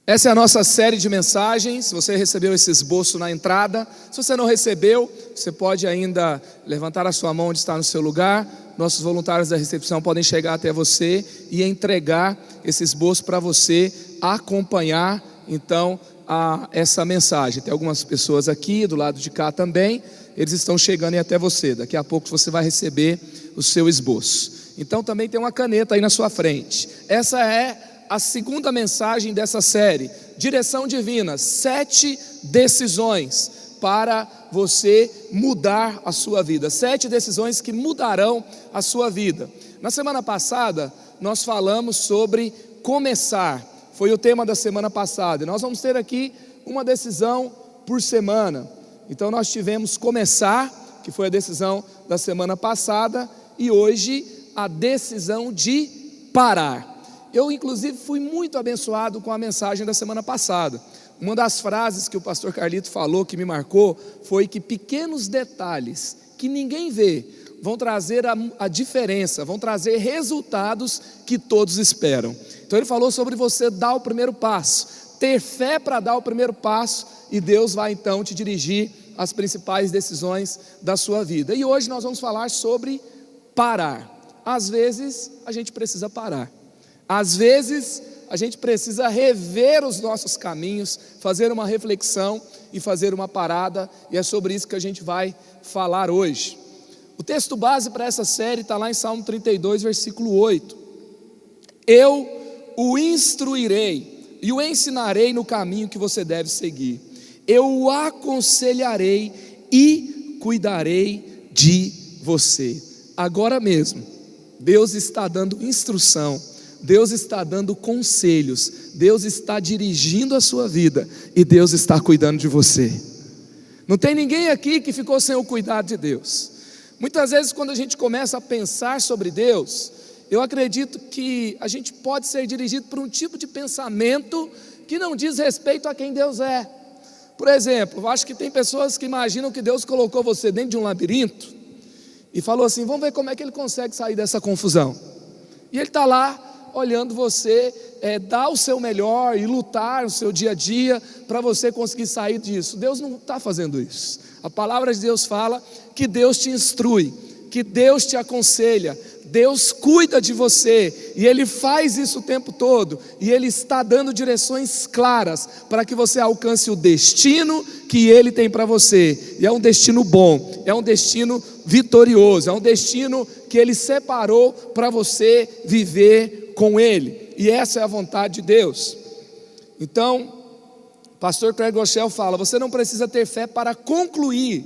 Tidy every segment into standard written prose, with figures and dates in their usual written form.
Essa é a nossa série de mensagens. Você recebeu esse esboço na entrada. Se você não recebeu, você pode ainda levantar a sua mão onde está no seu lugar. Nossos voluntários da recepção podem chegar até você e entregar esse esboço para você acompanhar, então, essa mensagem. Tem algumas pessoas aqui, do lado de cá também. Eles estão chegando aí até você. Daqui a pouco você vai receber o seu esboço. Então também tem uma caneta aí na sua frente. Essa é a segunda mensagem dessa série, Direção Divina, 7 decisões para você mudar a sua vida, 7 decisões que mudarão a sua vida. Na semana passada, nós falamos sobre começar, foi o tema da semana passada, e nós vamos ter aqui uma decisão por semana. Então nós tivemos começar, que foi a decisão da semana passada, e hoje a decisão de parar. Eu inclusive fui muito abençoado com a mensagem da semana passada. Uma das frases que o pastor Carlito falou que me marcou foi que pequenos detalhes que ninguém vê vão trazer a diferença, vão trazer resultados que todos esperam. Então ele falou sobre você dar o primeiro passo, ter fé para dar o primeiro passo, e Deus vai então te dirigir às principais decisões da sua vida. E hoje nós vamos falar sobre parar. Às vezes a gente precisa parar. Às vezes a gente precisa rever os nossos caminhos, fazer uma reflexão e fazer uma parada, e é sobre isso que a gente vai falar hoje. O texto base para essa série está lá em Salmo 32, versículo 8. Eu o instruirei e o ensinarei no caminho que você deve seguir. Eu o aconselharei e cuidarei de você. Agora mesmo, Deus está dando instrução, Deus está dando conselhos, Deus está dirigindo a sua vida e Deus está cuidando de você. Não tem ninguém aqui que ficou sem o cuidado de Deus. Muitas vezes quando a gente começa a pensar sobre Deus, eu acredito que a gente pode ser dirigido por um tipo de pensamento que não diz respeito a quem Deus é. Por exemplo, eu acho que tem pessoas que imaginam que Deus colocou você dentro de um labirinto e falou assim: vamos ver como é que ele consegue sair dessa confusão. E ele está lá olhando você dar o seu melhor e lutar o seu dia a dia para você conseguir sair disso. Deus não está fazendo isso. A palavra de Deus fala que Deus te instrui, que Deus te aconselha, Deus cuida de você, e Ele faz isso o tempo todo, e Ele está dando direções claras para que você alcance o destino que Ele tem para você, e é um destino bom, é um destino vitorioso, é um destino que Ele separou para você viver com Ele, e essa é a vontade de Deus. Então, pastor Craig Rochelle fala: você não precisa ter fé para concluir,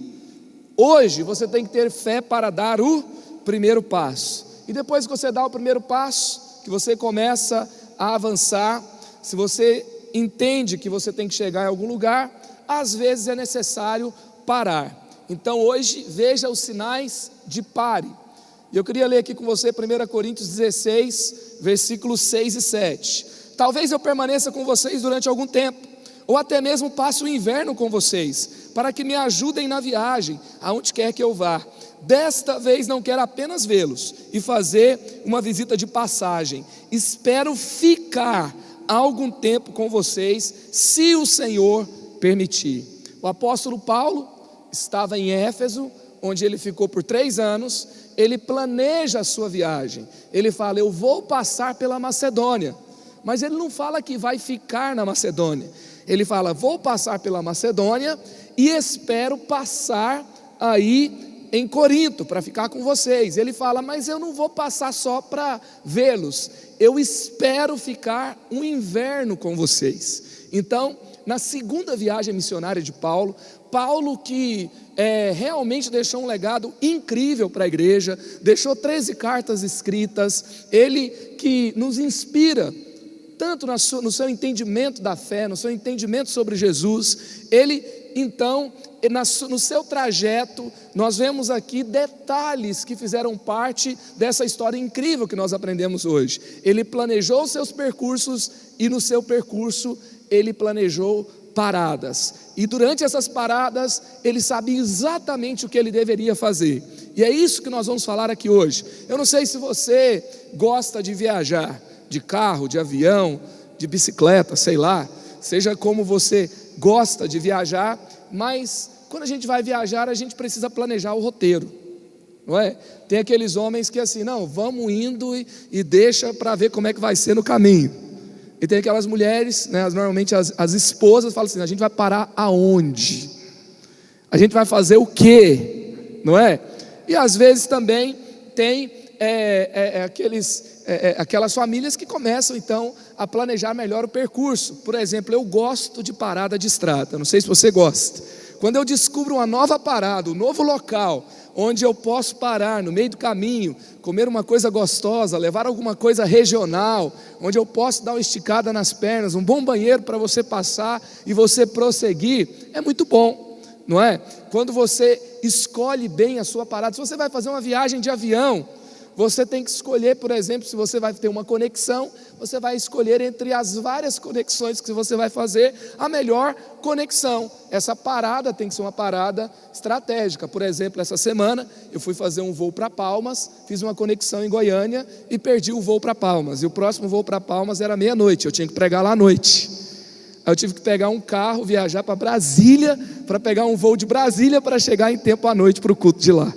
hoje você tem que ter fé para dar o primeiro passo. E depois que você dá o primeiro passo, que você começa a avançar, se você entende que você tem que chegar em algum lugar, às vezes é necessário parar. Então hoje veja os sinais de pare. E eu queria ler aqui com você 1 Coríntios 16, versículos 6 e 7. Talvez eu permaneça com vocês durante algum tempo, ou até mesmo passe o inverno com vocês, para que me ajudem na viagem, aonde quer que eu vá. Desta vez não quero apenas vê-los e fazer uma visita de passagem. Espero ficar algum tempo com vocês, se o Senhor permitir. O apóstolo Paulo estava em Éfeso, onde ele ficou por 3 anos. Ele planeja a sua viagem. Ele fala: eu vou passar pela Macedônia. Mas ele não fala que vai ficar na Macedônia. Ele fala: vou passar pela Macedônia e espero passar aí em Corinto para ficar com vocês. Ele fala: mas eu não vou passar só para vê-los, eu espero ficar um inverno com vocês. Então, na segunda viagem missionária de Paulo, que realmente deixou um legado incrível para a igreja, deixou 13 cartas escritas, ele que nos inspira tanto no seu entendimento da fé, no seu entendimento sobre Jesus. Ele então, no seu trajeto, nós vemos aqui detalhes que fizeram parte dessa história incrível que nós aprendemos hoje. Ele planejou os seus percursos, e no seu percurso ele planejou paradas, e durante essas paradas ele sabia exatamente o que ele deveria fazer. E é isso que nós vamos falar aqui hoje. Eu não sei se você gosta de viajar de carro, de avião, de bicicleta, sei lá, seja como você gosta de viajar, mas quando a gente vai viajar, a gente precisa planejar o roteiro, não é? Tem aqueles homens que assim, não, vamos indo e deixa para ver como é que vai ser no caminho. E tem aquelas mulheres, né, normalmente as esposas falam assim, a gente vai parar aonde? A gente vai fazer o quê? Não é? E às vezes também tem aquelas famílias que começam então a planejar melhor o percurso. Por exemplo, eu gosto de parada de estrada, não sei se você gosta. Quando eu descubro uma nova parada, um novo local, onde eu posso parar no meio do caminho, comer uma coisa gostosa, levar alguma coisa regional, onde eu posso dar uma esticada nas pernas, um bom banheiro para você passar e você prosseguir, é muito bom, não é? Quando você escolhe bem a sua parada, se você vai fazer uma viagem de avião, você tem que escolher, por exemplo, se você vai ter uma conexão, você vai escolher entre as várias conexões que você vai fazer, a melhor conexão. Essa parada tem que ser uma parada estratégica. Por exemplo, essa semana eu fui fazer um voo para Palmas, fiz uma conexão em Goiânia e perdi o voo para Palmas. E o próximo voo para Palmas era meia-noite, eu tinha que pregar lá à noite. Aí eu tive que pegar um carro, viajar para Brasília, para pegar um voo de Brasília para chegar em tempo à noite para o culto de lá.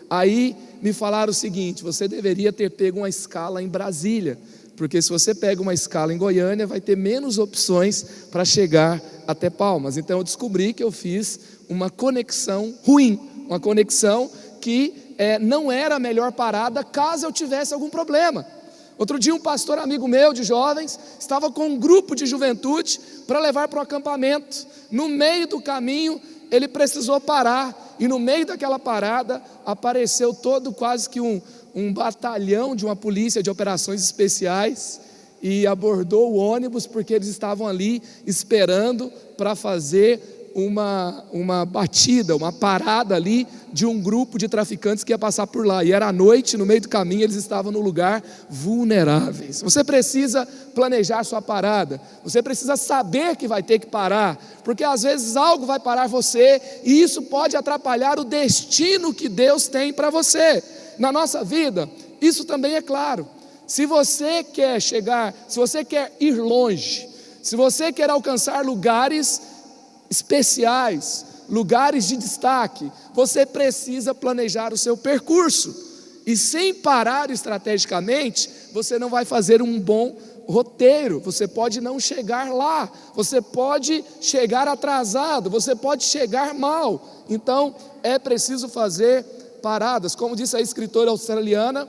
Aí me falaram o seguinte, você deveria ter pego uma escala em Brasília, porque se você pega uma escala em Goiânia, vai ter menos opções para chegar até Palmas. Então eu descobri que eu fiz uma conexão ruim, uma conexão que não era a melhor parada caso eu tivesse algum problema. Outro dia um pastor amigo meu de jovens estava com um grupo de juventude para levar para um acampamento. No meio do caminho ele precisou parar, e no meio daquela parada apareceu quase que um batalhão de uma polícia de operações especiais, e abordou o ônibus, porque eles estavam ali esperando para fazer uma batida, uma parada ali de um grupo de traficantes que ia passar por lá, e era à noite, no meio do caminho, eles estavam no lugar vulneráveis. Você precisa planejar sua parada, você precisa saber que vai ter que parar, porque às vezes algo vai parar você, e isso pode atrapalhar o destino que Deus tem para você. Na nossa vida, isso também é claro. Se você quer chegar, se você quer ir longe, se você quer alcançar lugares especiais, lugares de destaque, você precisa planejar o seu percurso, e sem parar estrategicamente, você não vai fazer um bom roteiro, você pode não chegar lá, você pode chegar atrasado, você pode chegar mal. Então é preciso fazer paradas, como disse a escritora australiana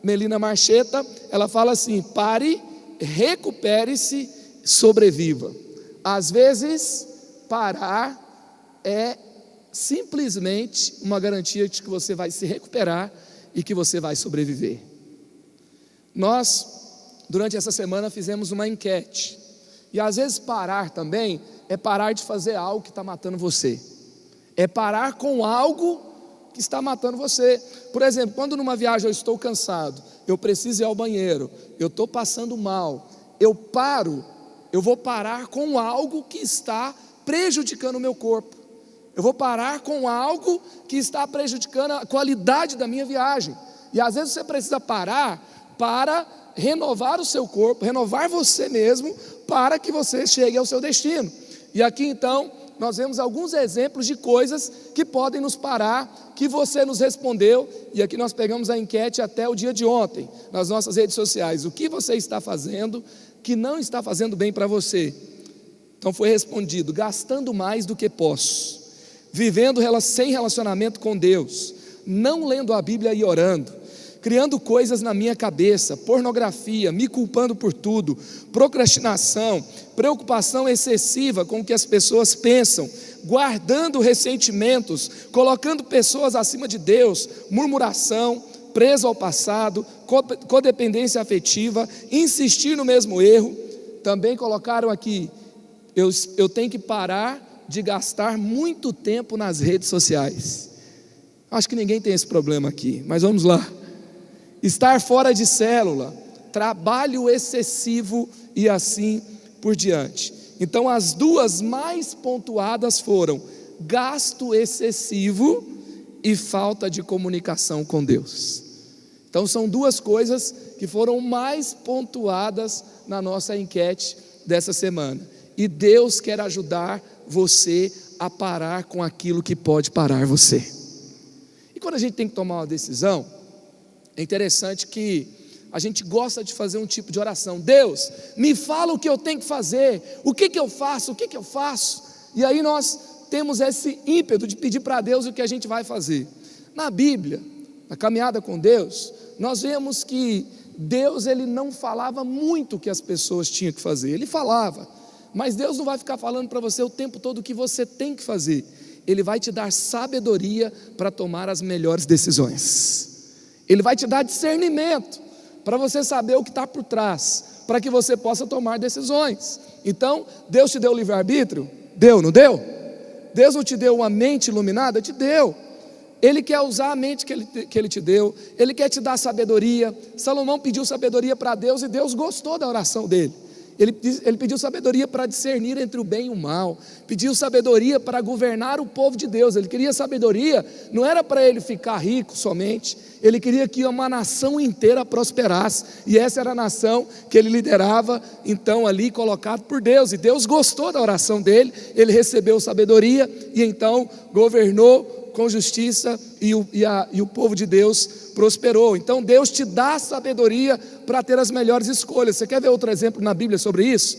Melina Marcheta, ela fala assim: pare, recupere-se, sobreviva. Às vezes parar é simplesmente uma garantia de que você vai se recuperar e que você vai sobreviver. Nós, durante essa semana, fizemos uma enquete, e às vezes parar também é parar de fazer algo que está matando você, é parar com algo que está matando você. Por exemplo, quando numa viagem eu estou cansado, eu preciso ir ao banheiro, eu estou passando mal, eu vou parar com algo que está prejudicando o meu corpo, eu vou parar com algo que está prejudicando a qualidade da minha viagem. E às vezes você precisa parar para renovar o seu corpo, renovar você mesmo, para que você chegue ao seu destino. E aqui então nós vemos alguns exemplos de coisas que podem nos parar, que você nos respondeu, e aqui nós pegamos a enquete até o dia de ontem, nas nossas redes sociais. O que você está fazendo que não está fazendo bem para você? Então foi respondido: gastando mais do que posso, vivendo sem relacionamento com Deus, não lendo a Bíblia e orando, criando coisas na minha cabeça, pornografia, me culpando por tudo, procrastinação, preocupação excessiva com o que as pessoas pensam, guardando ressentimentos, colocando pessoas acima de Deus, murmuração, preso ao passado, codependência afetiva, insistir no mesmo erro. Também colocaram aqui: eu tenho que parar de gastar muito tempo nas redes sociais. Acho que ninguém tem esse problema aqui, mas vamos lá. Estar fora de célula, trabalho excessivo e assim por diante. Então as duas mais pontuadas foram gasto excessivo e falta de comunicação com Deus. Então são duas coisas que foram mais pontuadas na nossa enquete dessa semana. e Deus quer ajudar você a parar com aquilo que pode parar você. E quando a gente tem que tomar uma decisão, é interessante que a gente gosta de fazer um tipo de oração: Deus, me fala o que eu tenho que fazer, o que eu faço, o que eu faço. E aí nós temos esse ímpeto de pedir para Deus o que a gente vai fazer. Na Bíblia, na caminhada com Deus, nós vemos que Deus, ele não falava muito o que as pessoas tinham que fazer. Ele falava, mas Deus não vai ficar falando para você o tempo todo o que você tem que fazer. Ele vai te dar sabedoria para tomar as melhores decisões. Ele vai te dar discernimento para você saber o que está por trás, para que você possa tomar decisões. Então, Deus te deu o livre-arbítrio? Deu, não deu? Deus não te deu uma mente iluminada? Te deu. Ele quer usar a mente que Ele te deu, Ele quer te dar sabedoria. Salomão pediu sabedoria para Deus e Deus gostou da oração dele. Ele pediu sabedoria para discernir entre o bem e o mal, pediu sabedoria para governar o povo de Deus. Ele queria sabedoria, não era para ele ficar rico somente, ele queria que uma nação inteira prosperasse, e essa era a nação que ele liderava, então ali colocado por Deus, e Deus gostou da oração dele, ele recebeu sabedoria, e então governou com justiça, e o povo de Deus prosperou. Então Deus te dá sabedoria para ter as melhores escolhas. Você quer ver outro exemplo na Bíblia sobre isso?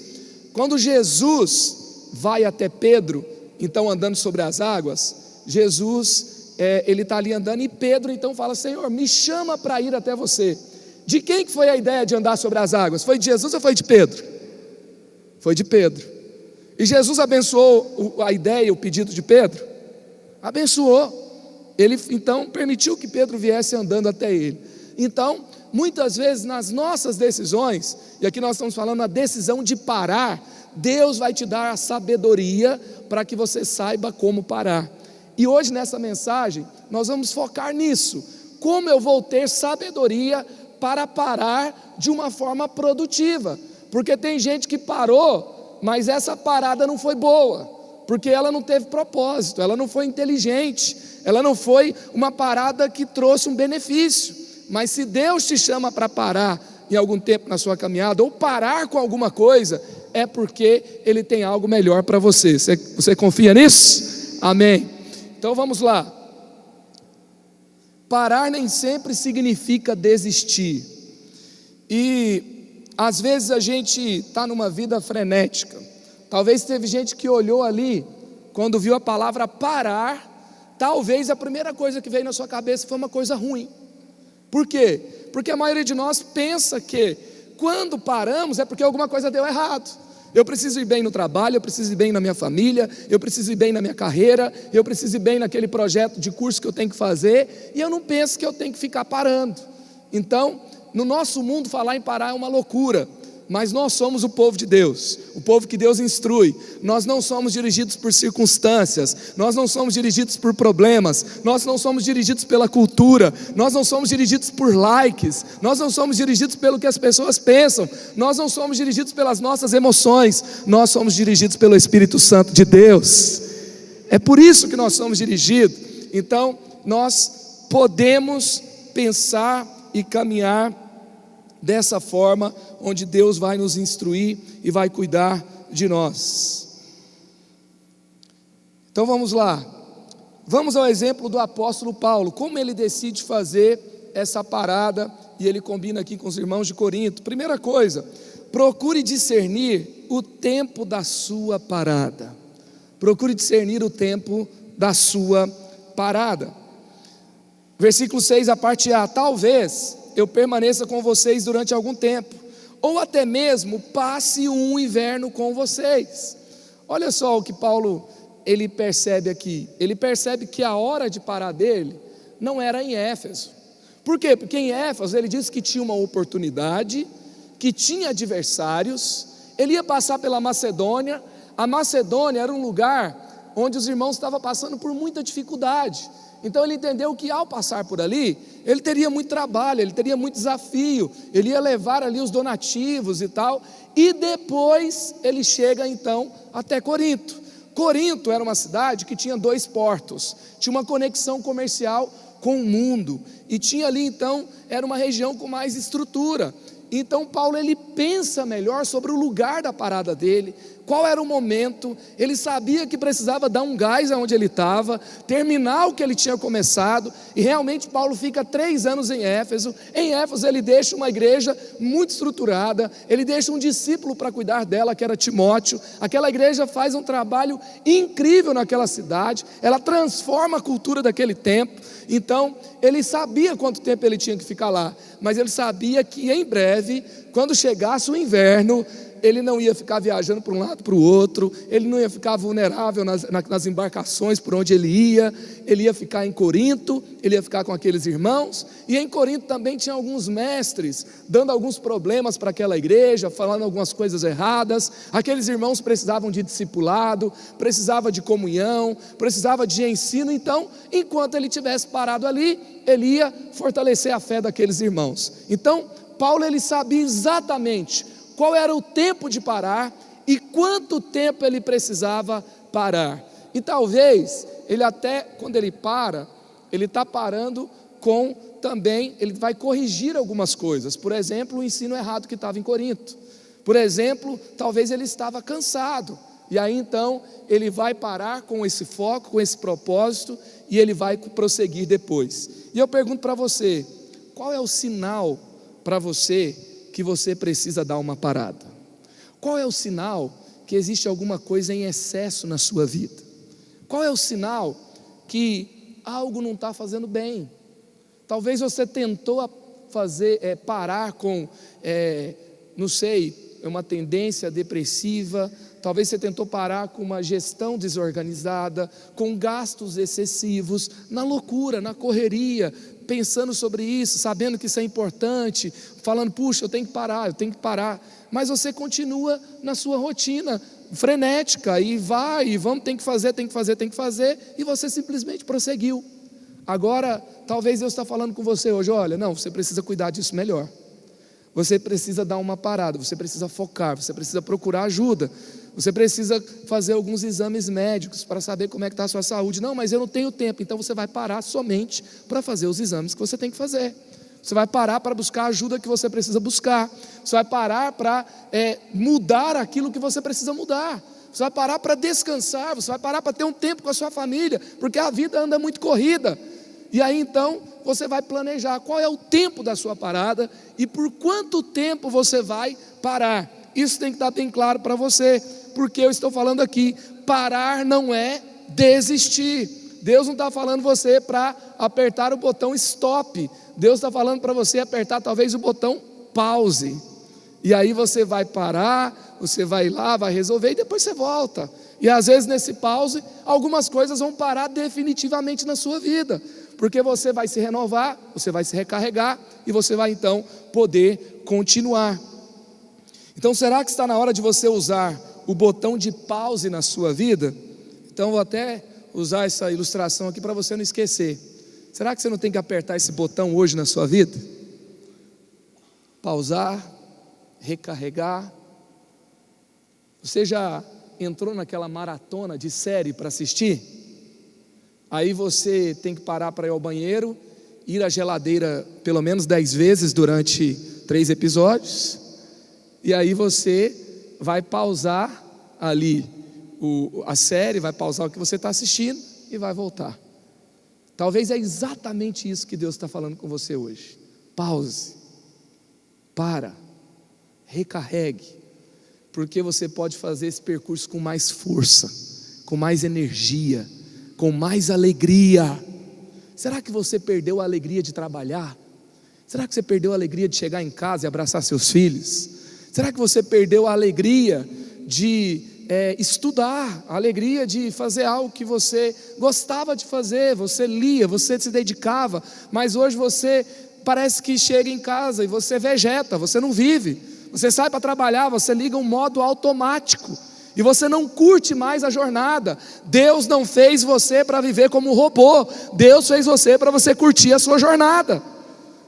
Quando Jesus vai até Pedro, então andando sobre as águas, Jesus, ele está ali andando, e Pedro então fala: Senhor, me chama para ir até você. De quem que foi a ideia de andar sobre as águas? Foi de Jesus ou foi de Pedro? Foi de Pedro. E Jesus abençoou a ideia, o pedido de Pedro? Abençoou. Ele então permitiu que Pedro viesse andando até ele. Então, muitas vezes nas nossas decisões, e aqui nós estamos falando a decisão de parar, Deus vai te dar a sabedoria para que você saiba como parar. E hoje nessa mensagem nós vamos focar nisso: como eu vou ter sabedoria para parar de uma forma produtiva. Porque tem gente que parou, mas essa parada não foi boa, porque ela não teve propósito, ela não foi inteligente, ela não foi uma parada que trouxe um benefício. Mas se Deus te chama para parar em algum tempo na sua caminhada, ou parar com alguma coisa, é porque Ele tem algo melhor para você. Você confia nisso? Amém. Então vamos lá. Parar nem sempre significa desistir. E às vezes a gente está numa vida frenética. Talvez teve gente que olhou ali, quando viu a palavra parar, talvez a primeira coisa que veio na sua cabeça foi uma coisa ruim. Por quê? Porque a maioria de nós pensa que quando paramos é porque alguma coisa deu errado. Eu preciso ir bem no trabalho, eu preciso ir bem na minha família, eu preciso ir bem na minha carreira, eu preciso ir bem naquele projeto de curso que eu tenho que fazer, e eu não penso que eu tenho que ficar parando. Então, no nosso mundo, falar em parar é uma loucura. Mas nós somos o povo de Deus, o povo que Deus instrui. Nós não somos dirigidos por circunstâncias, nós não somos dirigidos por problemas, nós não somos dirigidos pela cultura, nós não somos dirigidos por likes, nós não somos dirigidos pelo que as pessoas pensam, nós não somos dirigidos pelas nossas emoções, nós somos dirigidos pelo Espírito Santo de Deus. É por isso que nós somos dirigidos. Então nós podemos pensar e caminhar dessa forma, onde Deus vai nos instruir e vai cuidar de nós. Então vamos lá, vamos ao exemplo do apóstolo Paulo, como ele decide fazer essa parada, e ele combina aqui com os irmãos de Corinto. Primeira coisa, procure discernir o tempo da sua parada. Procure discernir o tempo da sua parada. Versículo 6, a parte A: talvez eu permaneça com vocês durante algum tempo, ou até mesmo passe um inverno com vocês. Olha só o que Paulo ele percebe aqui. Ele percebe que a hora de parar dele não era em Éfeso. Por quê? Porque em Éfeso ele disse que tinha uma oportunidade, que tinha adversários. Ele ia passar pela Macedônia. A Macedônia era um lugar onde os irmãos estavam passando por muita dificuldade. Então ele entendeu que ao passar por ali, ele teria muito trabalho, ele teria muito desafio, ele ia levar ali os donativos e tal, e depois ele chega então até Corinto. Corinto era uma cidade que tinha 2 portos, tinha uma conexão comercial com o mundo, e tinha ali então, era uma região com mais estrutura. Então Paulo ele pensa melhor sobre o lugar da parada dele, qual era o momento. Ele sabia que precisava dar um gás aonde ele estava, terminar o que ele tinha começado, e realmente Paulo fica 3 anos em Éfeso. Em Éfeso ele deixa uma igreja muito estruturada, ele deixa um discípulo para cuidar dela, que era Timóteo. Aquela igreja faz um trabalho incrível naquela cidade, ela transforma a cultura daquele tempo. Então ele sabia quanto tempo ele tinha que ficar lá, mas ele sabia que em breve, quando chegasse o inverno, ele não ia ficar viajando para um lado para o outro, ele não ia ficar vulnerável nas embarcações por onde ele ia ficar em Corinto, ele ia ficar com aqueles irmãos. E em Corinto também tinha alguns mestres, dando alguns problemas para aquela igreja, falando algumas coisas erradas. Aqueles irmãos precisavam de discipulado, precisavam de comunhão, precisavam de ensino. Então, enquanto ele estivesse parado ali, ele ia fortalecer a fé daqueles irmãos. Então, Paulo ele sabia exatamente qual era o tempo de parar e quanto tempo ele precisava parar. E talvez ele até, quando ele para, ele está parando com também, ele vai corrigir algumas coisas. Por exemplo, o ensino errado que estava em Corinto. Por exemplo, talvez ele estava cansado, e aí então ele vai parar com esse foco, com esse propósito, e ele vai prosseguir depois. E eu pergunto para você, qual é o sinal para você que você precisa dar uma parada? Qual é o sinal que existe alguma coisa em excesso na sua vida? Qual é o sinal que algo não está fazendo bem? Talvez você tentou parar com, não sei, uma tendência depressiva. Talvez você tentou parar com uma gestão desorganizada, com gastos excessivos, na loucura, na correria, pensando sobre isso, sabendo que isso é importante, falando, puxa, eu tenho que parar, mas você continua na sua rotina frenética, e tem que fazer, e você simplesmente prosseguiu. Agora, talvez Deus está falando com você hoje, olha, não, você precisa cuidar disso melhor, você precisa dar uma parada, você precisa focar, você precisa procurar ajuda, você precisa fazer alguns exames médicos para saber como é que está a sua saúde. Não, mas eu não tenho tempo. Então você vai parar somente para fazer os exames que você tem que fazer. Você vai parar para buscar a ajuda que você precisa buscar. Você vai parar para mudar aquilo que você precisa mudar. Você vai parar para descansar. Você vai parar para ter um tempo com a sua família, porque a vida anda muito corrida. E aí então você vai planejar qual é o tempo da sua parada e por quanto tempo você vai parar. Isso tem que estar bem claro para você, porque eu estou falando aqui, parar não é desistir. Deus não está falando você para apertar o botão stop. Deus está falando para você apertar talvez o botão pause. E aí você vai parar, você vai lá, vai resolver e depois você volta. E às vezes nesse pause, algumas coisas vão parar definitivamente na sua vida, porque você vai se renovar, você vai se recarregar e você vai então poder continuar. Então será que está na hora de você usar o botão de pause na sua vida? Então vou até usar essa ilustração aqui para você não esquecer. Será que você não tem que apertar esse botão hoje na sua vida? Pausar, recarregar. Você já entrou naquela maratona de série para assistir? Aí você tem que parar para ir ao banheiro, ir à geladeira pelo menos 10 vezes durante 3 episódios, e aí você vai pausar ali a série, vai pausar o que você está assistindo e vai voltar. Talvez é exatamente isso que Deus está falando com você hoje. Pause, para, recarregue, porque você pode fazer esse percurso com mais força, com mais energia, com mais alegria. Será que você perdeu a alegria de trabalhar? Será que você perdeu a alegria de chegar em casa e abraçar seus filhos? Será que você perdeu a alegria de estudar, a alegria de fazer algo que você gostava de fazer? Você lia, você se dedicava, mas hoje você parece que chega em casa e você vegeta, você não vive. Você sai para trabalhar, você liga um modo automático e você não curte mais a jornada. Deus não fez você para viver como um robô, Deus fez você para você curtir a sua jornada.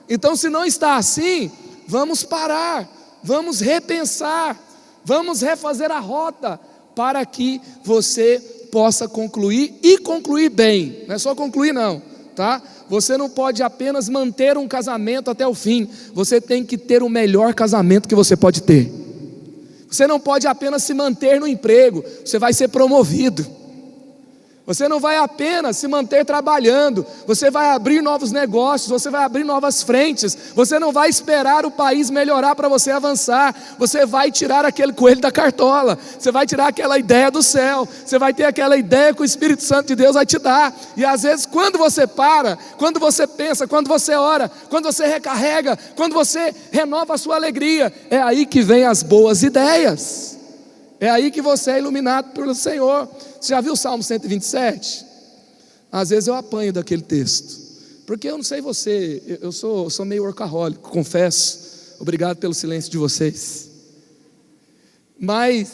Então, se não está assim, vamos parar, vamos repensar, vamos refazer a rota para que você possa concluir e concluir bem. Não é só concluir não, tá? Você não pode apenas manter um casamento até o fim, você tem que ter o melhor casamento que você pode ter. Você não pode apenas se manter no emprego, você vai ser promovido. Você não vai apenas se manter trabalhando, você vai abrir novos negócios, você vai abrir novas frentes, você não vai esperar o país melhorar para você avançar, você vai tirar aquele coelho da cartola, você vai tirar aquela ideia do céu, você vai ter aquela ideia que o Espírito Santo de Deus vai te dar. E às vezes quando você para, quando você pensa, quando você ora, quando você recarrega, quando você renova a sua alegria, é aí que vem as boas ideias, é aí que você é iluminado pelo Senhor. Você já viu o Salmo 127? Às vezes eu apanho daquele texto, porque eu não sei você, eu sou meio workaholic, confesso. Obrigado pelo silêncio de vocês. Mas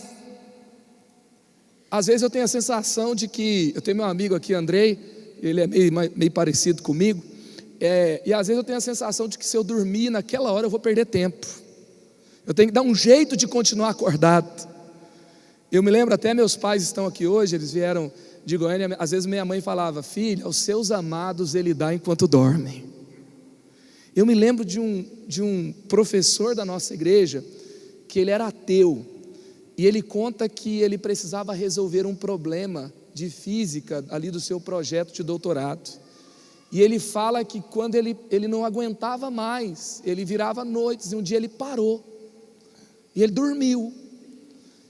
às vezes eu tenho a sensação de que, eu tenho meu amigo aqui, Andrei, ele é meio parecido comigo, e às vezes eu tenho a sensação de que se eu dormir naquela hora eu vou perder tempo, eu tenho que dar um jeito de continuar acordado. Eu me lembro, até meus pais estão aqui hoje, eles vieram de Goiânia. Às vezes minha mãe falava: filho, aos seus amados ele dá enquanto dormem. Eu me lembro de um professor da nossa igreja, que ele era ateu, e ele conta que ele precisava resolver um problema de física ali do seu projeto de doutorado, e ele fala que quando ele não aguentava mais, ele virava noites, e um dia ele parou, e ele dormiu.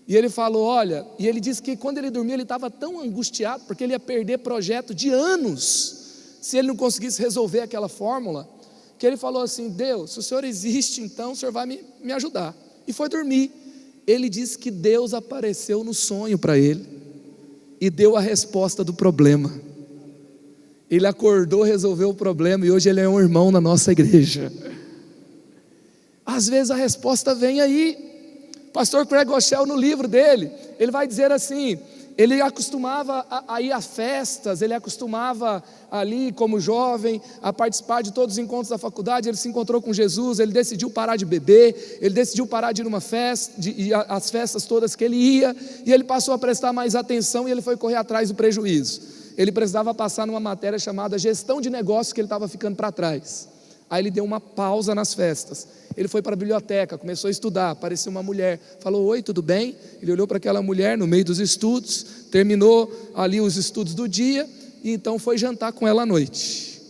E ele falou, olha, e ele disse que quando ele dormiu ele estava tão angustiado, porque ele ia perder projeto de anos, se ele não conseguisse resolver aquela fórmula, que ele falou assim: Deus, se o Senhor existe, então o Senhor vai me ajudar. E foi dormir. Ele disse que Deus apareceu no sonho para ele, e deu a resposta do problema. Ele acordou, resolveu o problema, e hoje ele é um irmão na nossa igreja. Às vezes a resposta vem aí. Pastor Craig Rochelle, no livro dele, ele vai dizer assim: ele acostumava a ir a festas, ele acostumava ali como jovem a participar de todos os encontros da faculdade. Ele se encontrou com Jesus, ele decidiu parar de beber, ele decidiu parar de ir numa festa, as festas todas que ele ia, e ele passou a prestar mais atenção, e ele foi correr atrás do prejuízo. Ele precisava passar numa matéria chamada gestão de negócios, que ele estava ficando para trás. Aí ele deu uma pausa nas festas, ele foi para a biblioteca, começou a estudar, apareceu uma mulher, falou: oi, tudo bem? Ele olhou para aquela mulher no meio dos estudos, terminou ali os estudos do dia, e então foi jantar com ela à noite.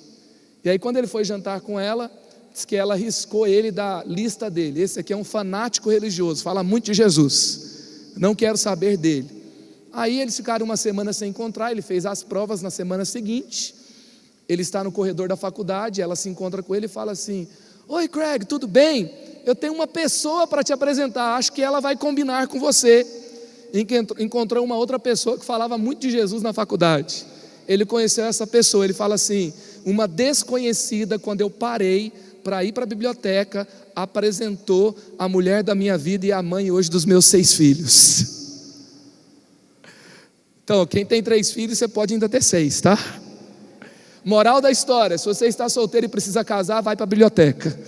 E aí quando ele foi jantar com ela, diz que ela riscou ele da lista dele: esse aqui é um fanático religioso, fala muito de Jesus, não quero saber dele. Aí eles ficaram uma semana sem encontrar, ele fez as provas na semana seguinte. Ele está no corredor da faculdade, ela se encontra com ele e fala assim: oi Craig, tudo bem? Eu tenho uma pessoa para te apresentar, acho que ela vai combinar com você. Encontrou uma outra pessoa que falava muito de Jesus na faculdade. Ele conheceu essa pessoa, ele fala assim: uma desconhecida, quando eu parei para ir para a biblioteca, apresentou a mulher da minha vida e a mãe hoje dos meus 6 filhos. Então, quem tem 3 filhos, você pode ainda ter 6, tá? Moral da história: se você está solteiro e precisa casar, vai para a biblioteca.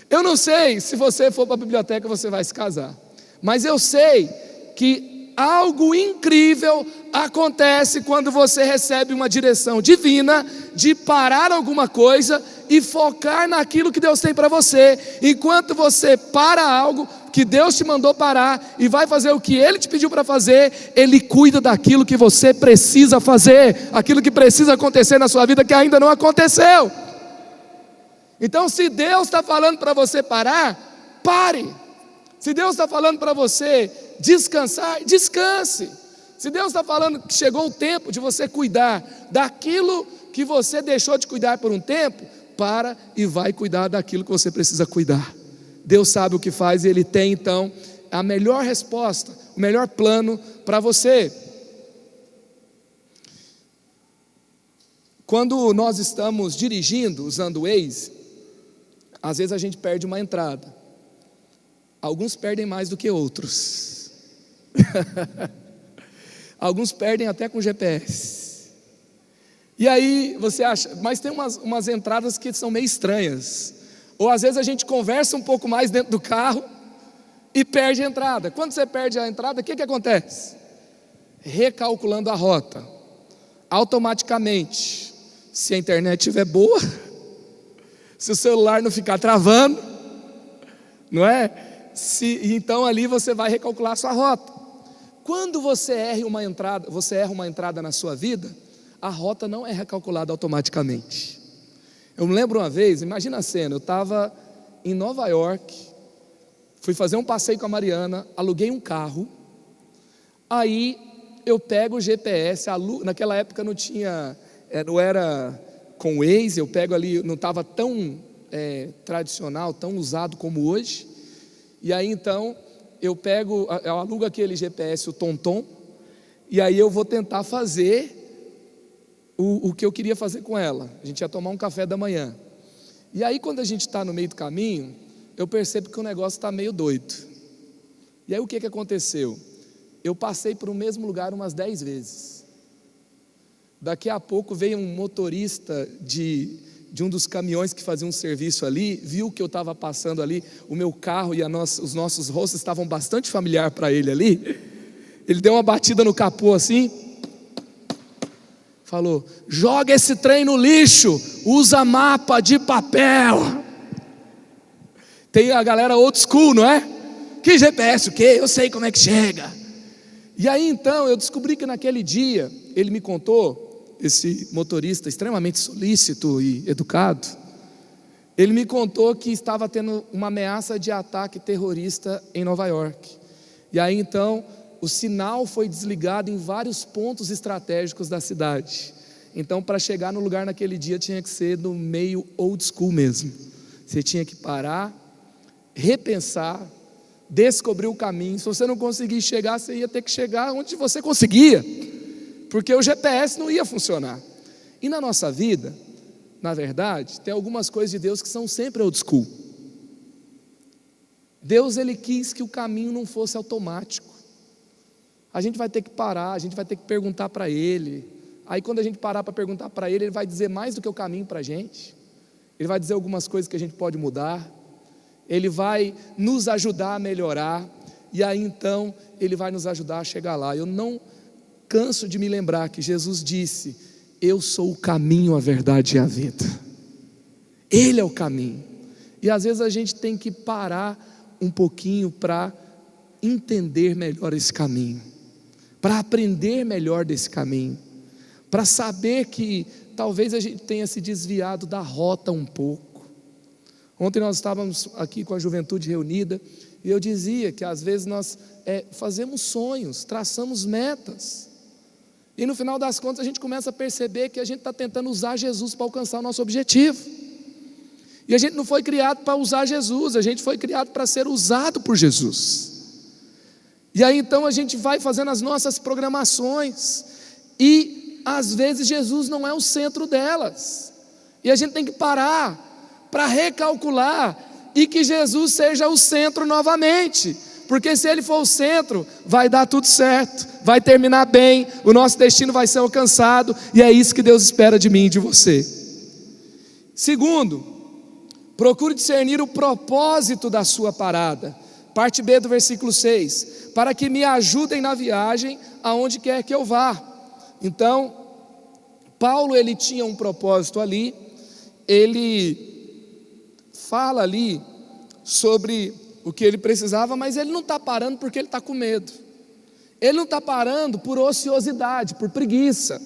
Eu não sei se você for para a biblioteca você vai se casar, mas eu sei que algo incrível acontece quando você recebe uma direção divina de parar alguma coisa e focar naquilo que Deus tem para você. Enquanto você para algo que Deus te mandou parar e vai fazer o que Ele te pediu para fazer, Ele cuida daquilo que você precisa fazer, aquilo que precisa acontecer na sua vida que ainda não aconteceu. Então, se Deus está falando para você parar, pare. Se Deus está falando para você descansar, descanse. Se Deus está falando que chegou o tempo de você cuidar daquilo que você deixou de cuidar por um tempo, para e vai cuidar daquilo que você precisa cuidar. Deus sabe o que faz e Ele tem então a melhor resposta, o melhor plano para você. Quando nós estamos dirigindo, usando o Waze, às vezes a gente perde uma entrada. Alguns perdem mais do que outros. Alguns perdem até com GPS. E aí você acha, mas tem umas entradas que são meio estranhas. Ou às vezes a gente conversa um pouco mais dentro do carro e perde a entrada. Quando você perde a entrada, o que acontece? Recalculando a rota. automaticamente, se a internet estiver boa, se o celular não ficar travando, não é? Então ali você vai recalcular a sua rota. Quando você erra uma entrada na sua vida, a rota não é recalculada automaticamente. Eu me lembro uma vez, imagina a cena, eu estava em Nova York, fui fazer um passeio com a Mariana, aluguei um carro, aí eu pego o GPS, naquela época não era com Waze, eu pego ali, não estava tão tradicional, tão usado como hoje, e aí então eu alugo aquele GPS, o TomTom, e aí eu vou tentar fazer o que eu queria fazer com ela. A gente ia tomar um café da manhã, e aí quando a gente está no meio do caminho, eu percebo que o negócio está meio doido. E aí o que aconteceu? Eu passei por o mesmo lugar umas 10 vezes. Daqui a pouco veio um motorista de um dos caminhões que fazia um serviço ali, viu que eu estava passando ali, o meu carro e os nossos rostos estavam bastante familiares para ele ali. Ele deu uma batida no capô assim, falou: joga esse trem no lixo, usa mapa de papel. Tem a galera old school, não é? Que GPS o quê? Eu sei como é que chega. E aí então eu descobri que naquele dia, ele me contou, esse motorista extremamente solícito e educado, ele me contou que estava tendo uma ameaça de ataque terrorista em Nova York. E aí então o sinal foi desligado em vários pontos estratégicos da cidade. Então para chegar no lugar naquele dia tinha que ser no meio old school mesmo. Você tinha que parar, repensar, descobrir o caminho. Se você não conseguir chegar, você ia ter que chegar onde você conseguia, porque o GPS não ia funcionar. E na nossa vida, na verdade, tem algumas coisas de Deus que são sempre old school. Deus, Ele quis que o caminho não fosse automático. A gente vai ter que parar, a gente vai ter que perguntar para Ele. Aí quando a gente parar para perguntar para Ele, Ele vai dizer mais do que o caminho para a gente. Ele vai dizer algumas coisas que a gente pode mudar. Ele vai nos ajudar a melhorar. E aí então, Ele vai nos ajudar a chegar lá. Eu não canso de me lembrar que Jesus disse: eu sou o caminho, a verdade e a vida. Ele é o caminho. E às vezes a gente tem que parar um pouquinho para entender melhor esse caminho, para aprender melhor desse caminho, para saber que talvez a gente tenha se desviado da rota um pouco. Ontem nós estávamos aqui com a juventude reunida, e eu dizia que às vezes nós fazemos sonhos, traçamos metas, e no final das contas a gente começa a perceber que a gente está tentando usar Jesus para alcançar o nosso objetivo. E a gente não foi criado para usar Jesus, a gente foi criado para ser usado por Jesus. E aí então a gente vai fazendo as nossas programações, e às vezes Jesus não é o centro delas, e a gente tem que parar para recalcular, e que Jesus seja o centro novamente, porque se Ele for o centro, vai dar tudo certo, vai terminar bem, o nosso destino vai ser alcançado, e é isso que Deus espera de mim e de você. Segundo, procure discernir o propósito da sua parada. Parte B do versículo 6, para que me ajudem na viagem aonde quer que eu vá. Então, Paulo, ele tinha um propósito ali, ele fala ali sobre o que ele precisava, mas ele não está parando porque ele está com medo, ele não está parando por ociosidade, por preguiça,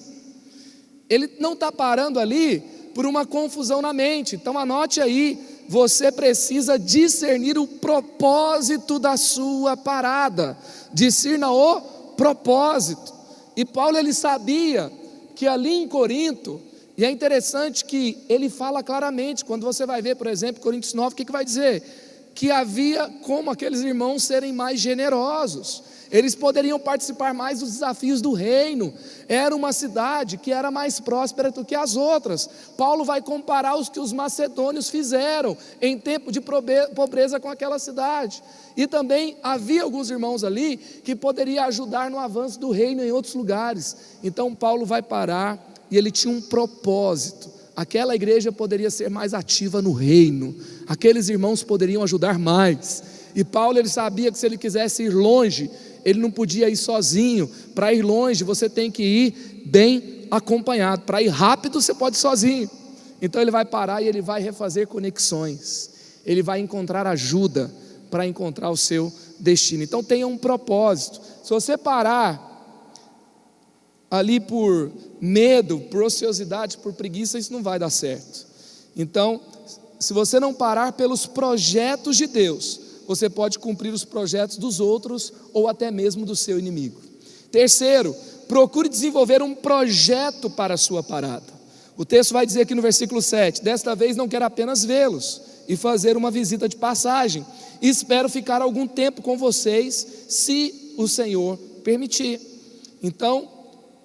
ele não está parando ali por uma confusão na mente. Então anote aí, você precisa discernir o propósito da sua parada, discirna o propósito. E Paulo, ele sabia que ali em Corinto, e é interessante que ele fala claramente, quando você vai ver, por exemplo, Coríntios 9, o que vai dizer? Que havia como aqueles irmãos serem mais generosos, eles poderiam participar mais dos desafios do reino, era uma cidade que era mais próspera do que as outras. Paulo vai comparar os que os macedônios fizeram em tempo de pobreza com aquela cidade, e também havia alguns irmãos ali que poderiam ajudar no avanço do reino em outros lugares. Então Paulo vai parar, e ele tinha um propósito. Aquela igreja poderia ser mais ativa no reino, aqueles irmãos poderiam ajudar mais, e Paulo, ele sabia que se ele quisesse ir longe, ele não podia ir sozinho. Para ir longe você tem que ir bem acompanhado. Para ir rápido você pode ir sozinho. Então ele vai parar e ele vai refazer conexões. Ele vai encontrar ajuda para encontrar o seu destino. Então tenha um propósito. Se você parar ali por medo, por ociosidade, por preguiça, isso não vai dar certo. Então, se você não parar pelos projetos de Deus, você pode cumprir os projetos dos outros ou até mesmo do seu inimigo. Terceiro, procure desenvolver um projeto para a sua parada. O texto vai dizer aqui no versículo 7: desta vez não quero apenas vê-los e fazer uma visita de passagem, espero ficar algum tempo com vocês, se o Senhor permitir. Então,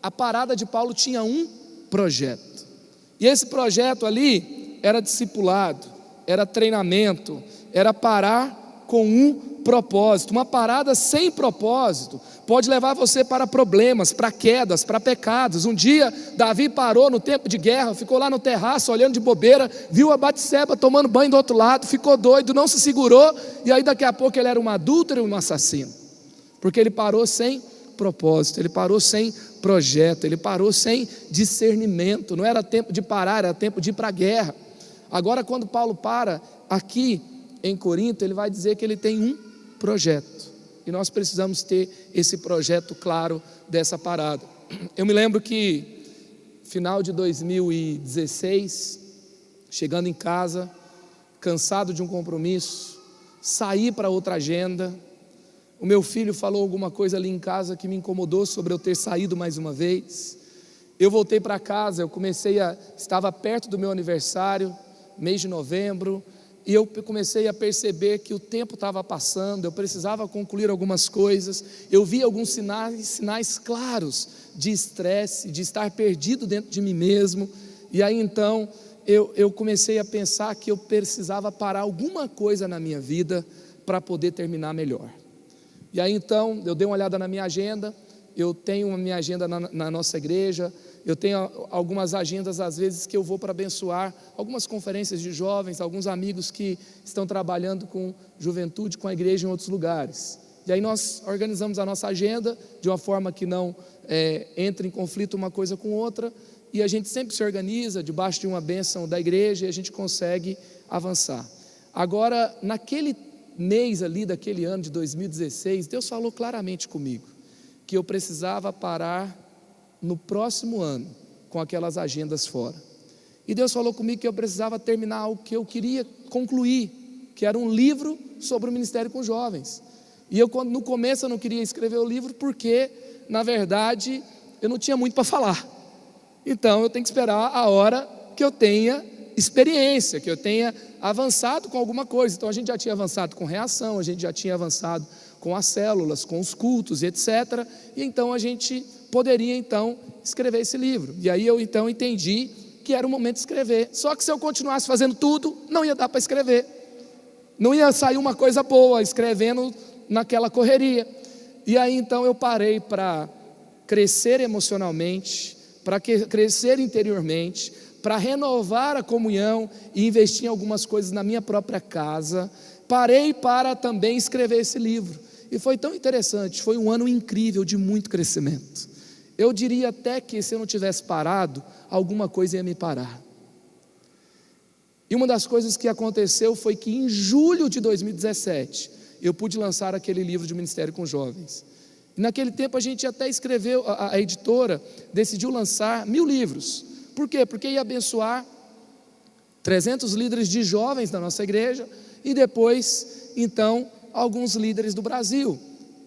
a parada de Paulo tinha um projeto, e esse projeto ali era discipulado, era treinamento, era parar com um propósito. Uma parada sem propósito pode levar você para problemas, para quedas, para pecados. Um dia Davi parou no tempo de guerra, ficou lá no terraço olhando de bobeira, viu a Batseba tomando banho do outro lado, ficou doido, não se segurou, e aí daqui a pouco ele era um adúltero e um assassino, porque ele parou sem propósito, ele parou sem projeto, ele parou sem discernimento. Não era tempo de parar, era tempo de ir para a guerra. Agora, quando Paulo para aqui em Corinto, ele vai dizer que ele tem um projeto, e nós precisamos ter esse projeto claro dessa parada. Eu me lembro que final de 2016, chegando em casa, cansado de um compromisso, saí para outra agenda. O meu filho falou alguma coisa ali em casa que me incomodou sobre eu ter saído mais uma vez. Eu voltei para casa, estava perto do meu aniversário, mês de novembro, e eu comecei a perceber que o tempo estava passando, eu precisava concluir algumas coisas. Eu vi alguns sinais claros de estresse, de estar perdido dentro de mim mesmo, e aí então eu comecei a pensar que eu precisava parar alguma coisa na minha vida para poder terminar melhor. E aí então eu dei uma olhada na minha agenda. Eu tenho a minha agenda na nossa igreja, eu tenho algumas agendas às vezes que eu vou para abençoar algumas conferências de jovens, alguns amigos que estão trabalhando com juventude, com a igreja em outros lugares. E aí nós organizamos a nossa agenda de uma forma que não entre em conflito uma coisa com outra, e a gente sempre se organiza debaixo de uma bênção da igreja e a gente consegue avançar. Agora, naquele mês ali daquele ano de 2016, Deus falou claramente comigo que eu precisava parar no próximo ano com aquelas agendas fora. E Deus falou comigo que eu precisava terminar algo que eu queria concluir, que era um livro sobre o ministério com jovens. E no começo eu não queria escrever o livro porque, na verdade, eu não tinha muito para falar. Então eu tenho que esperar a hora que eu tenha experiência, que eu tenha avançado com alguma coisa. Então a gente já tinha avançado com reação, a gente já tinha avançado com as células, com os cultos, etc. E então a gente poderia então escrever esse livro. E aí eu então entendi que era o momento de escrever. Só que se eu continuasse fazendo tudo, não ia dar para escrever. Não ia sair uma coisa boa escrevendo naquela correria. E aí então eu parei para crescer emocionalmente, para crescer interiormente, para renovar a comunhão e investir em algumas coisas na minha própria casa. Parei para também escrever esse livro. E foi tão interessante, foi um ano incrível de muito crescimento. Eu diria até que se eu não tivesse parado, alguma coisa ia me parar. E uma das coisas que aconteceu foi que em julho de 2017, eu pude lançar aquele livro de Ministério com Jovens. E naquele tempo a gente até escreveu, a editora decidiu lançar 1000 livros. Por quê? Porque ia abençoar 300 líderes de jovens da nossa igreja e depois, então, alguns líderes do Brasil.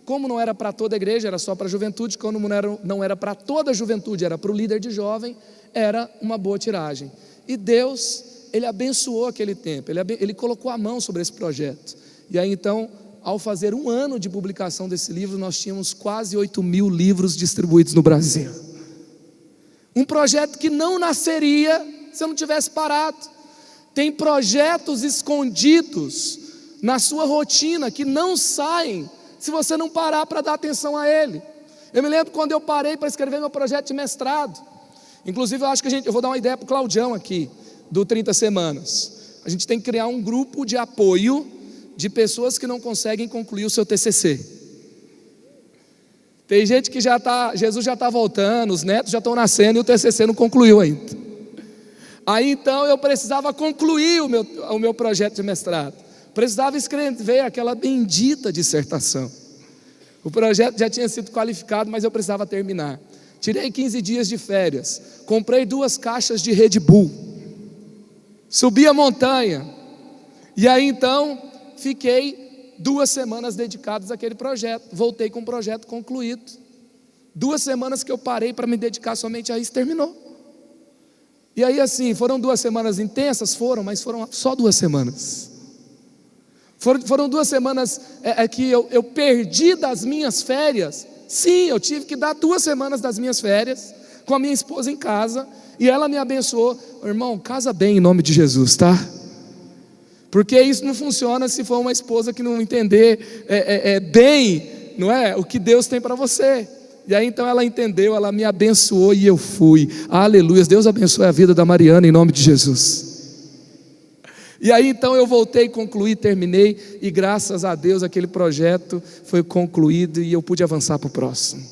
Como não era para toda a igreja, era só para a juventude. Como não era para toda a juventude, era para o líder de jovem, era uma boa tiragem. E Deus, Ele abençoou aquele tempo, Ele colocou a mão sobre esse projeto. E aí então, ao fazer um ano de publicação desse livro, nós tínhamos quase 8.000 livros distribuídos no Brasil. Um projeto que não nasceria se eu não tivesse parado. Tem projetos escondidos na sua rotina que não saem se você não parar para dar atenção a ele. Eu me lembro quando eu parei para escrever meu projeto de mestrado. Inclusive eu acho que eu vou dar uma ideia para o Claudião aqui, do 30 Semanas. A gente tem que criar um grupo de apoio de pessoas que não conseguem concluir o seu TCC. Tem gente que Jesus já está voltando, os netos já estão nascendo e o TCC não concluiu ainda. Aí então eu precisava concluir o meu projeto de mestrado. Precisava escrever aquela bendita dissertação. O projeto já tinha sido qualificado, mas eu precisava terminar. Tirei 15 dias de férias. Comprei 2 caixas de Red Bull. Subi a montanha. E aí então fiquei 2 semanas dedicadas àquele projeto. Voltei com o projeto concluído. 2 semanas que eu parei para me dedicar somente a isso, terminou. E aí assim, foram 2 semanas intensas? Foram, mas foram só 2 semanas. Foram 2 semanas que eu perdi das minhas férias. Sim, eu tive que dar 2 semanas das minhas férias com a minha esposa em casa. E ela me abençoou. Irmão, casa bem em nome de Jesus, tá? Porque isso não funciona se for uma esposa que não entender bem, não é? O que Deus tem para você. E aí então ela entendeu, ela me abençoou e eu fui. Aleluia, Deus abençoe a vida da Mariana em nome de Jesus. E aí então eu voltei, concluí, terminei. E graças a Deus aquele projeto foi concluído e eu pude avançar para o próximo.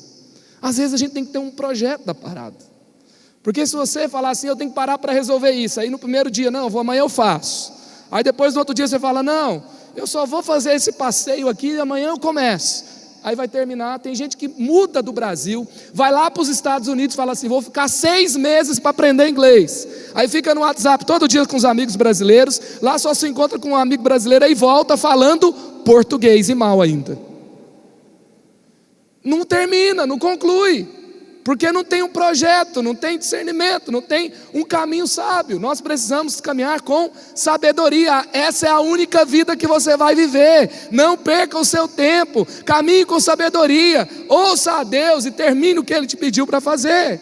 Às vezes a gente tem que ter um projeto da parada. Porque se você falar assim, eu tenho que parar para resolver isso. Aí no primeiro dia, não, amanhã eu faço. Aí depois no outro dia você fala, não, eu só vou fazer esse passeio aqui e amanhã eu começo. Aí vai terminar, tem gente que muda do Brasil, vai lá para os Estados Unidos e fala assim, vou ficar 6 meses para aprender inglês. Aí fica no WhatsApp todo dia com os amigos brasileiros, lá só se encontra com um amigo brasileiro e volta falando português e mal ainda. Não termina, não conclui, porque não tem um projeto, não tem discernimento, não tem um caminho sábio. Nós precisamos caminhar com sabedoria. Essa é a única vida que você vai viver. Não perca o seu tempo, caminhe com sabedoria, ouça a Deus e termine o que Ele te pediu para fazer.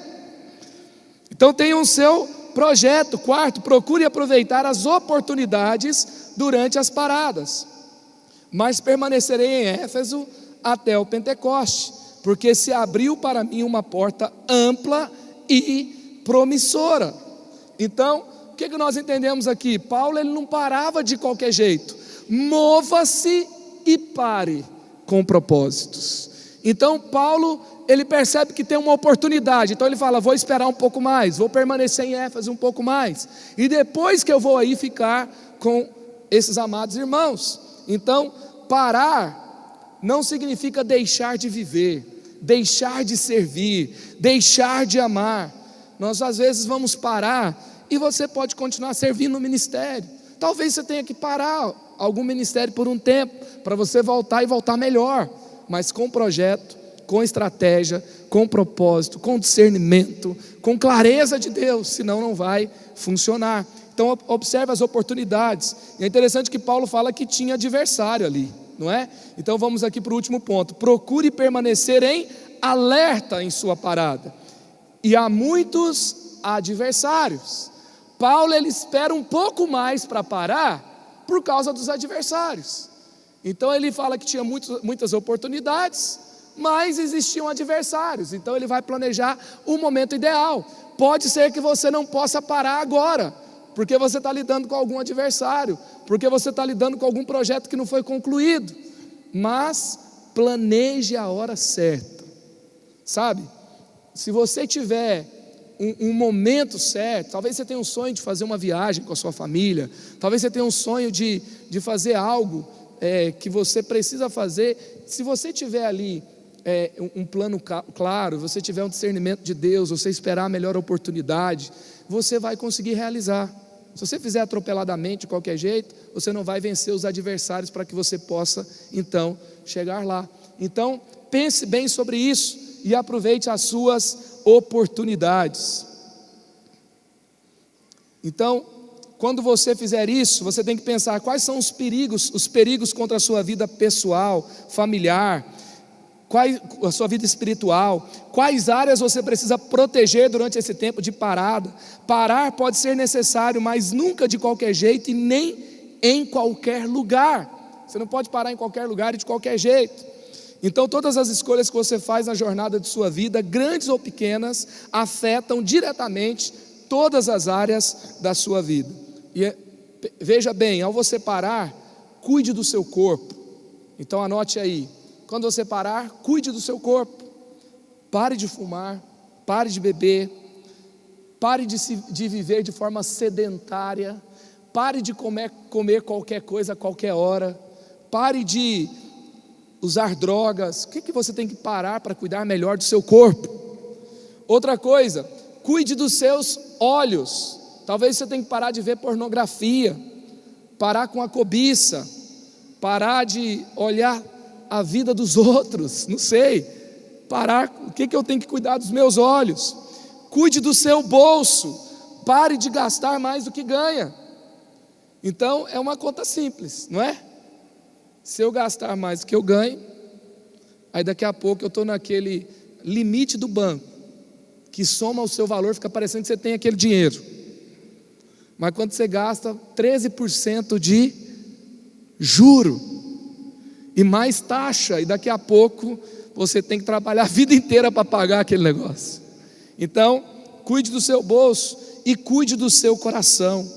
Então tenha o seu projeto. 4, procure aproveitar as oportunidades durante as paradas. Mas permanecerei em Éfeso até o Pentecoste, porque se abriu para mim uma porta ampla e promissora. Então, o que nós entendemos aqui? Paulo ele não parava de qualquer jeito. Mova-se e pare com propósitos. Então Paulo, ele percebe que tem uma oportunidade. Então ele fala, vou esperar um pouco mais, vou permanecer em Éfeso um pouco mais. E depois que eu vou aí ficar com esses amados irmãos. Então, parar não significa deixar de viver, deixar de servir, deixar de amar. Nós às vezes vamos parar e você pode continuar servindo no ministério. Talvez você tenha que parar algum ministério por um tempo, para você voltar e voltar melhor, mas com projeto, com estratégia, com propósito, com discernimento, com clareza de Deus, senão não vai funcionar. Então observe as oportunidades. E é interessante que Paulo fala que tinha adversário ali, não é? Então vamos aqui para o último ponto. Procure permanecer em alerta em sua parada. E há muitos adversários. Paulo ele espera um pouco mais para parar por causa dos adversários. Então ele fala que tinha muitas oportunidades, mas existiam adversários. Então ele vai planejar o momento ideal. Pode ser que você não possa parar agora, porque você está lidando com algum adversário, porque você está lidando com algum projeto que não foi concluído. Mas planeje a hora certa, sabe? Se você tiver um momento certo, talvez você tenha um sonho de fazer uma viagem com a sua família, talvez você tenha um sonho de fazer algo que você precisa fazer. Se você tiver ali um plano claro, você tiver um discernimento de Deus, você esperar a melhor oportunidade, você vai conseguir realizar. Se você fizer atropeladamente de qualquer jeito, você não vai vencer os adversários para que você possa então chegar lá. Então pense bem sobre isso e aproveite as suas oportunidades. Então, quando você fizer isso, você tem que pensar quais são os perigos contra a sua vida pessoal, familiar, a sua vida espiritual, quais áreas você precisa proteger durante esse tempo de parada. Parar pode ser necessário, mas nunca de qualquer jeito e nem em qualquer lugar. Você não pode parar em qualquer lugar e de qualquer jeito. Então todas as escolhas que você faz na jornada de sua vida, grandes ou pequenas, afetam diretamente todas as áreas da sua vida. E veja bem, ao você parar, cuide do seu corpo. Então anote aí, quando você parar, cuide do seu corpo. Pare de fumar, pare de beber, pare de viver de forma sedentária, pare de comer qualquer coisa a qualquer hora, pare de usar drogas. O que você tem que parar para cuidar melhor do seu corpo? Outra coisa, cuide dos seus olhos. Talvez você tenha que parar de ver pornografia, parar com a cobiça, parar de olhar a vida dos outros, não sei, parar, o que eu tenho que cuidar dos meus olhos? Cuide do seu bolso, pare de gastar mais do que ganha. Então é uma conta simples, não é? Se eu gastar mais do que eu ganho, aí daqui a pouco eu estou naquele limite do banco, que soma o seu valor, fica parecendo que você tem aquele dinheiro. Mas quando você gasta 13% de juro e mais taxa, e daqui a pouco você tem que trabalhar a vida inteira para pagar aquele negócio. Então, cuide do seu bolso e cuide do seu coração.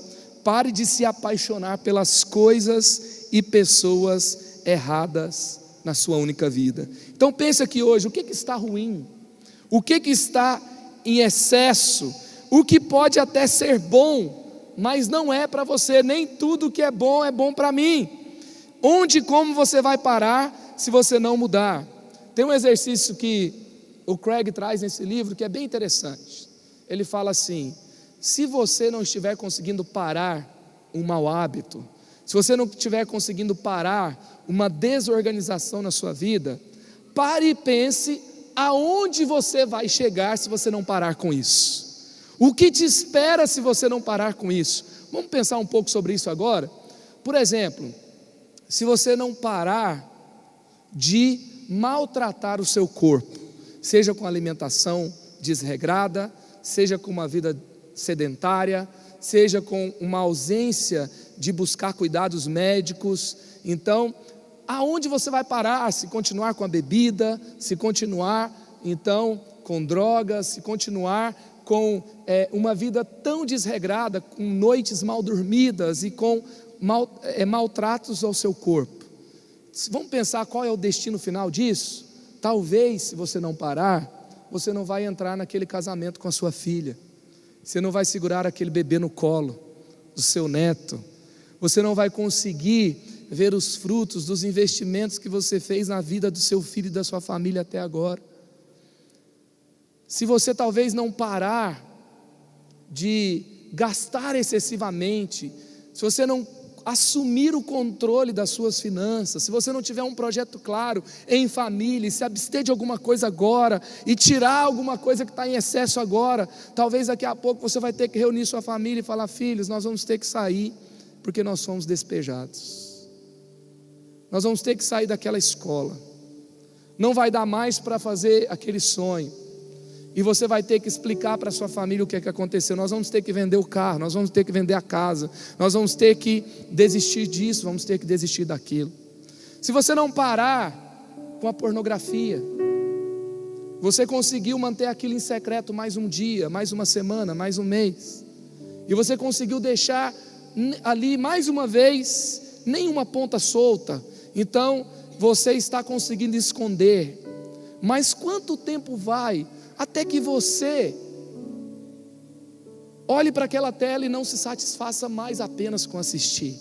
Pare de se apaixonar pelas coisas e pessoas erradas na sua única vida. Então pense aqui hoje, o que está ruim? O que está em excesso? O que pode até ser bom, mas não é para você. Nem tudo que é bom para mim. Onde e como você vai parar se você não mudar? Tem um exercício que o Craig traz nesse livro que é bem interessante. Ele fala assim: se você não estiver conseguindo parar um mau hábito, se você não estiver conseguindo parar uma desorganização na sua vida, pare e pense aonde você vai chegar se você não parar com isso. O que te espera se você não parar com isso? Vamos pensar um pouco sobre isso agora? Por exemplo, se você não parar de maltratar o seu corpo, seja com alimentação desregrada, seja com uma vida sedentária, seja com uma ausência de buscar cuidados médicos, então, aonde você vai parar? Se continuar com a bebida, se continuar, então, com drogas, se continuar com uma vida tão desregrada, com noites mal dormidas e com maltratos ao seu corpo. Vamos pensar qual é o destino final disso? Talvez, se você não parar, você não vai entrar naquele casamento com a sua filha, você não vai segurar aquele bebê no colo do seu neto, você não vai conseguir ver os frutos dos investimentos que você fez na vida do seu filho e da sua família até agora. Se você talvez não parar de gastar excessivamente, se você não assumir o controle das suas finanças, se você não tiver um projeto claro em família, e se abster de alguma coisa agora, e tirar alguma coisa que está em excesso agora, talvez daqui a pouco você vai ter que reunir sua família e falar: filhos, nós vamos ter que sair, porque nós somos despejados, nós vamos ter que sair daquela escola, não vai dar mais para fazer aquele sonho, e você vai ter que explicar para a sua família o que é que aconteceu. Nós vamos ter que vender o carro, nós vamos ter que vender a casa, nós vamos ter que desistir disso, vamos ter que desistir daquilo. Se você não parar com a pornografia, você conseguiu manter aquilo em secreto mais um dia, mais uma semana, mais um mês, e você conseguiu deixar ali mais uma vez nenhuma ponta solta, então você está conseguindo esconder. Mas quanto tempo vai até que você olhe para aquela tela e não se satisfaça mais apenas com assistir?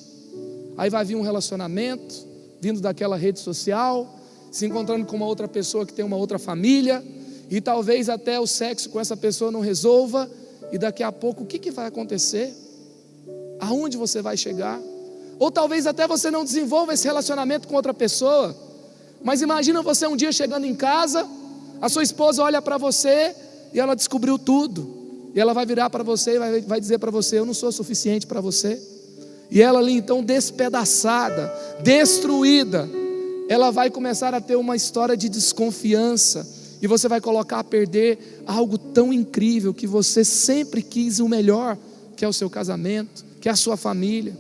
Aí vai vir um relacionamento, vindo daquela rede social, se encontrando com uma outra pessoa que tem uma outra família, e talvez até o sexo com essa pessoa não resolva, e daqui a pouco o que vai acontecer? Aonde você vai chegar? Ou talvez até você não desenvolva esse relacionamento com outra pessoa, mas imagina você um dia chegando em casa, a sua esposa olha para você e ela descobriu tudo, e ela vai virar para você e vai dizer para você: eu não sou suficiente para você. E ela ali então despedaçada, destruída, ela vai começar a ter uma história de desconfiança, e você vai colocar a perder algo tão incrível que você sempre quis o melhor, que é o seu casamento, que é a sua família.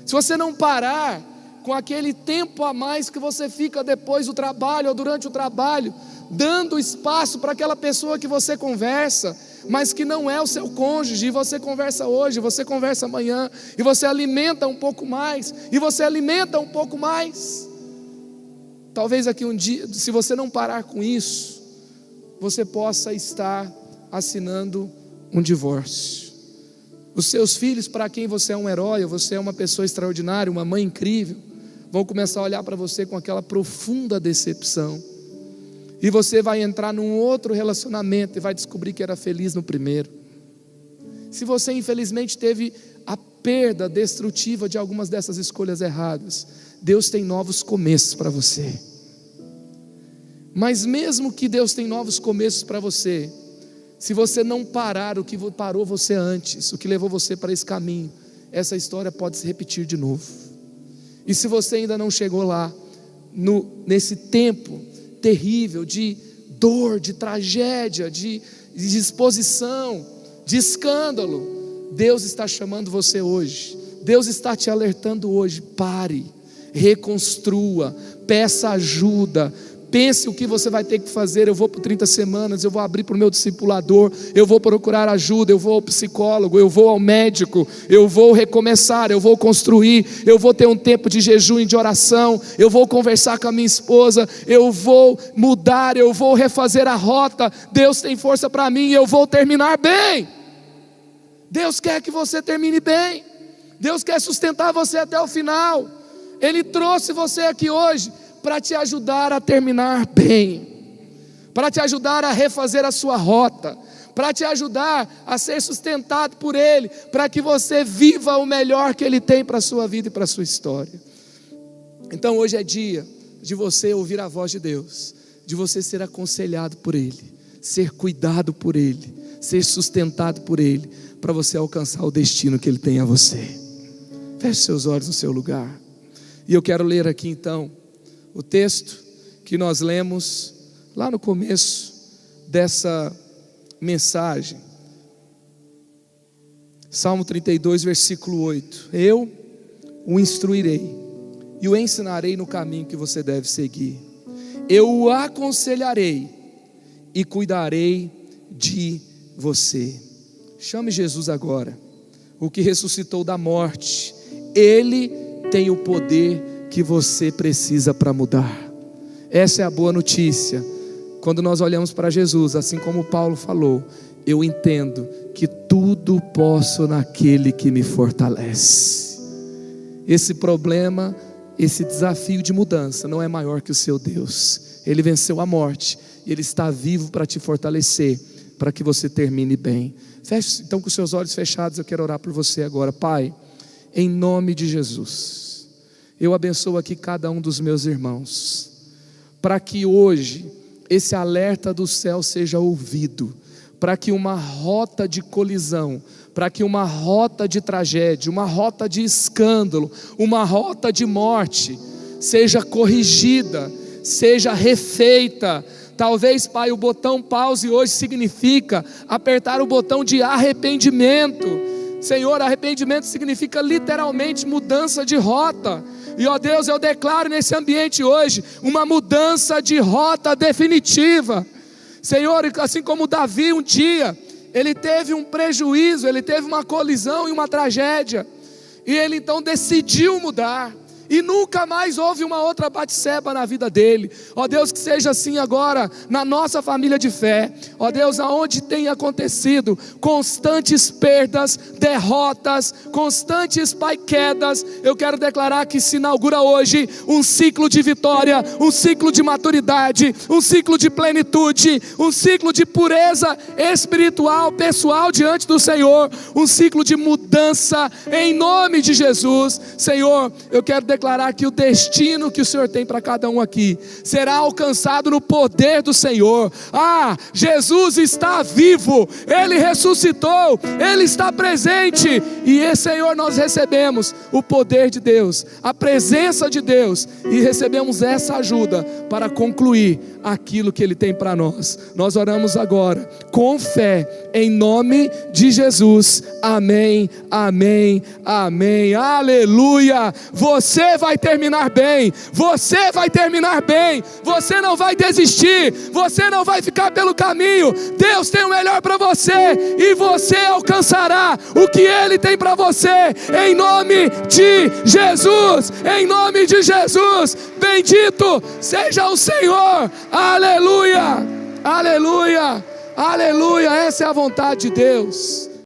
Se você não parar com aquele tempo a mais que você fica depois do trabalho ou durante o trabalho, dando espaço para aquela pessoa que você conversa, mas que não é o seu cônjuge, e você conversa hoje, você conversa amanhã, e você alimenta um pouco mais, e você alimenta um pouco mais, talvez aqui um dia, se você não parar com isso, você possa estar assinando um divórcio. Os seus filhos, para quem você é um herói, você é uma pessoa extraordinária, uma mãe incrível, vão começar a olhar para você com aquela profunda decepção. E você vai entrar num outro relacionamento e vai descobrir que era feliz no primeiro. Se você infelizmente teve a perda destrutiva de algumas dessas escolhas erradas, Deus tem novos começos para você. Mas mesmo que Deus tenha novos começos para você, se você não parar o que parou você antes, o que levou você para esse caminho, essa história pode se repetir de novo. E se você ainda não chegou lá, nesse tempo terrível de dor, de tragédia, de exposição, de escândalo, Deus está chamando você hoje. Deus está te alertando hoje. Pare, reconstrua, peça ajuda. Pense o que você vai ter que fazer. Eu vou por 30 semanas, eu vou abrir para o meu discipulador, eu vou procurar ajuda, eu vou ao psicólogo, eu vou ao médico, eu vou recomeçar, eu vou construir, eu vou ter um tempo de jejum e de oração, eu vou conversar com a minha esposa, eu vou mudar, eu vou refazer a rota. Deus tem força para mim, eu vou terminar bem. Deus quer que você termine bem. Deus quer sustentar você até o final. Ele trouxe você aqui hoje para te ajudar a terminar bem, para te ajudar a refazer a sua rota, para te ajudar a ser sustentado por Ele, para que você viva o melhor que Ele tem para a sua vida e para a sua história. Então hoje é dia de você ouvir a voz de Deus, de você ser aconselhado por Ele, ser cuidado por Ele, ser sustentado por Ele, para você alcançar o destino que Ele tem a você. Feche seus olhos no seu lugar. E eu quero ler aqui então o texto que nós lemos lá no começo dessa mensagem. Salmo 32, versículo 8. Eu o instruirei e o ensinarei no caminho que você deve seguir. Eu o aconselharei e cuidarei de você. Chame Jesus agora, o que ressuscitou da morte. Ele tem o poder que você precisa para mudar. Essa é a boa notícia. Quando nós olhamos para Jesus, assim como Paulo falou, eu entendo que tudo posso naquele que me fortalece. Esse problema, esse desafio de mudança não é maior que o seu Deus. Ele venceu a morte e Ele está vivo para te fortalecer, para que você termine bem. Feche então com os seus olhos fechados. Eu quero orar por você agora. Pai, em nome de Jesus, eu abençoo aqui cada um dos meus irmãos, para que hoje esse alerta do céu seja ouvido, para que uma rota de colisão, para que uma rota de tragédia, uma rota de escândalo, uma rota de morte seja corrigida, seja refeita. Talvez, Pai, o botão pause hoje significa apertar o botão de arrependimento. Senhor, arrependimento significa literalmente mudança de rota. E ó Deus, eu declaro nesse ambiente hoje uma mudança de rota definitiva. Senhor, assim como Davi um dia, ele teve um prejuízo, ele teve uma colisão e uma tragédia, e ele então decidiu mudar. E nunca mais houve uma outra Batseba na vida dele. Ó Deus, que seja assim agora na nossa família de fé. Ó Deus, aonde tem acontecido constantes perdas, derrotas, constantes, Pai, quedas, eu quero declarar que se inaugura hoje um ciclo de vitória, um ciclo de maturidade, um ciclo de plenitude, um ciclo de pureza espiritual, pessoal diante do Senhor, um ciclo de mudança em nome de Jesus. Senhor, eu quero declarar que o destino que o Senhor tem para cada um aqui será alcançado no poder do Senhor. Jesus está vivo, Ele ressuscitou, Ele está presente, e Senhor, nós recebemos o poder de Deus, a presença de Deus, e recebemos essa ajuda para concluir aquilo que Ele tem para nós. Nós oramos agora com fé, em nome de Jesus. Amém, amém, amém, aleluia. Você vai terminar bem, você vai terminar bem, você não vai desistir, você não vai ficar pelo caminho. Deus tem o melhor para você, e você alcançará o que Ele tem para você, em nome de Jesus, em nome de Jesus. Bendito seja o Senhor, aleluia, Aleluia, aleluia, essa é a vontade de Deus.